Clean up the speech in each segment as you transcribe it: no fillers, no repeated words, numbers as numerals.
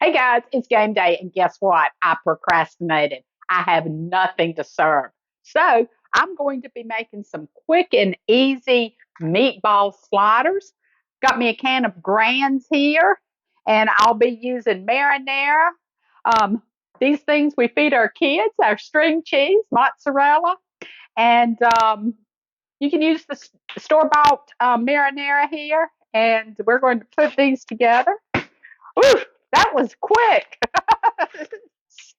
Hey guys, it's game day, and guess what? I procrastinated. I have nothing to serve. So I'm going to be making some quick and easy meatball sliders. Got me a can of Grands here, and I'll be using marinara. Um, these things we feed our kids, our string cheese, mozzarella, and you can use the store bought marinara here, and we're going to put these together. Ooh, that was quick.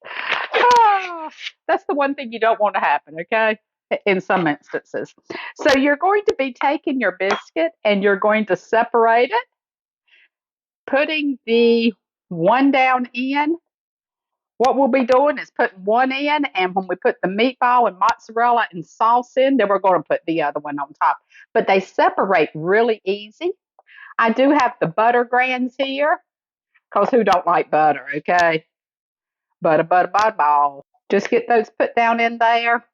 Ah, that's the one thing you don't want to happen, okay? In some instances. So you're going to be taking your biscuit and you're going to separate it, putting the one down in. What we'll be doing is putting one in, and when we put the meatball and mozzarella and sauce in, then we're going to put the other one on top. But they separate really easy. I do have the butter grands here, because who don't like butter, okay? Butter ball. Just get those put down in there.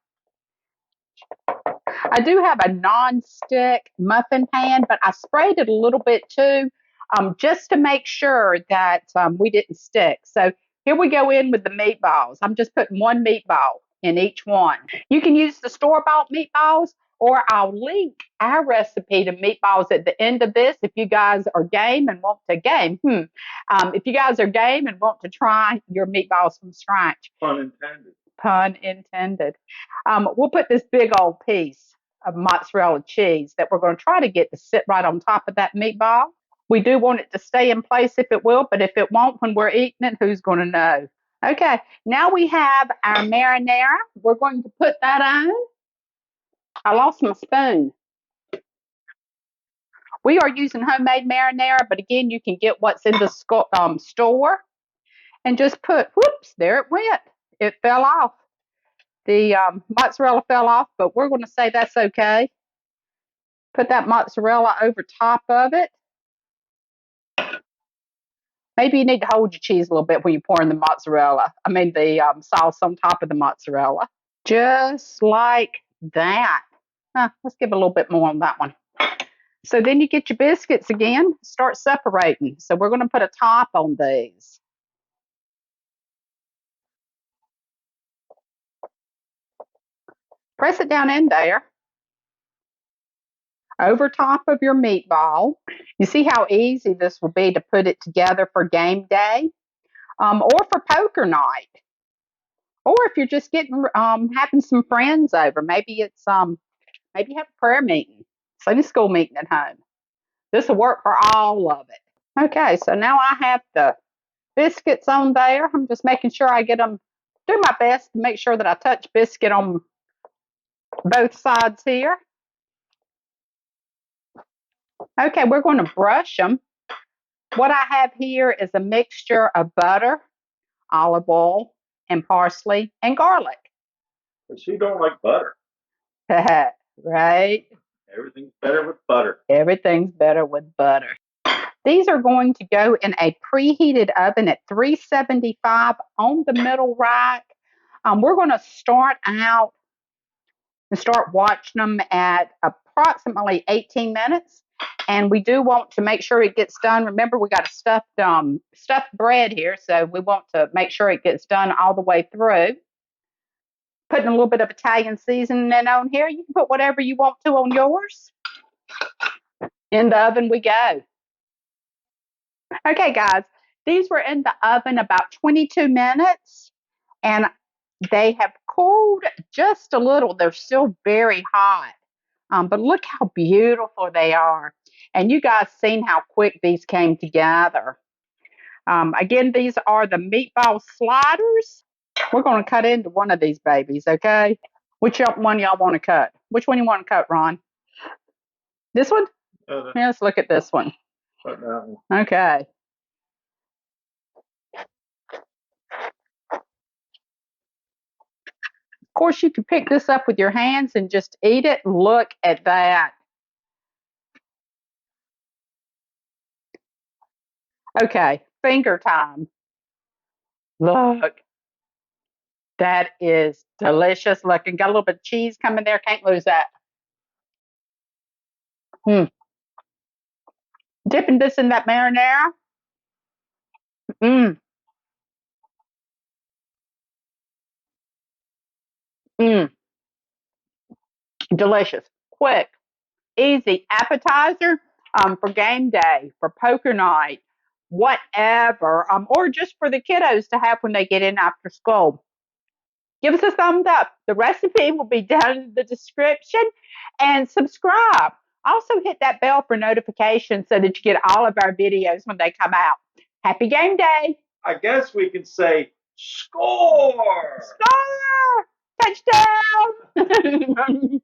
I do have a non-stick muffin pan, but I sprayed it a little bit too, just to make sure that we didn't stick. So here we go in with the meatballs. I'm just putting one meatball in each one. You can use the store-bought meatballs, or I'll link our recipe to meatballs at the end of this if you guys are game and want to if you guys are game and want to try your meatballs from scratch. Pun intended. Pun intended. We'll put this big old piece of mozzarella cheese that we're going to try to get to sit right on top of that meatball. We do want it to stay in place if it will, but if it won't when we're eating it, who's going to know? Okay, now we have our marinara. We're going to put that on. I lost my spoon. We are using homemade marinara, but again, you can get what's in the store and just put, whoops, there it went. It fell off. The mozzarella fell off, but we're going to say that's okay. Put that mozzarella over top of it. Maybe you need to hold your cheese a little bit when you're pouring the the sauce on top of the mozzarella. Just like that. Let's give a little bit more on that one. So then you get your biscuits again, start separating. So we're going to put a top on these. Press it down in there. Over top of your meatball. You see how easy this will be to put it together for game day, or for poker night, or if you're just getting having some friends over. Maybe it's maybe you have a prayer meeting, Sunday school meeting at home. This will work for all of it. Okay, so now I have the biscuits on there. I'm just making sure I get them. Do my best to make sure that I touch biscuit on both sides here. Okay, we're going to brush them. What I have here is a mixture of butter, olive oil, and parsley and garlic. But she don't like butter. Right? Everything's better with butter. Everything's better with butter. These are going to go in a preheated oven at 375 on the middle rack. We're going to start out and start watching them at approximately 18 minutes. And we do want to make sure it gets done. Remember, we got a stuffed bread here, so we want to make sure it gets done all the way through. Putting a little bit of Italian seasoning on here. You can put whatever you want to on yours. In the oven we go. Okay, guys, these were in the oven about 22 minutes, and they have cooled just a little. They're still very hot, but look how beautiful they are. And you guys seen how quick these came together. Again, these are the meatball sliders. We're going to cut into one of these babies, okay? Which one y'all want to cut? Which one you want to cut, Ron? This one? Yeah, let's look at this one. Okay. Of course, you can pick this up with your hands and just eat it. Look at that. Okay, finger time. Look. That is delicious looking. Got a little bit of cheese coming there. Can't lose that. Dipping this in that marinara. Mm, delicious, quick, easy appetizer for game day, for poker night, whatever, or just for the kiddos to have when they get in after school. Give us a thumbs up. The recipe will be down in the description and subscribe. Also hit that bell for notifications so that you get all of our videos when they come out. Happy game day. I guess we can say score. Score! Touchdown!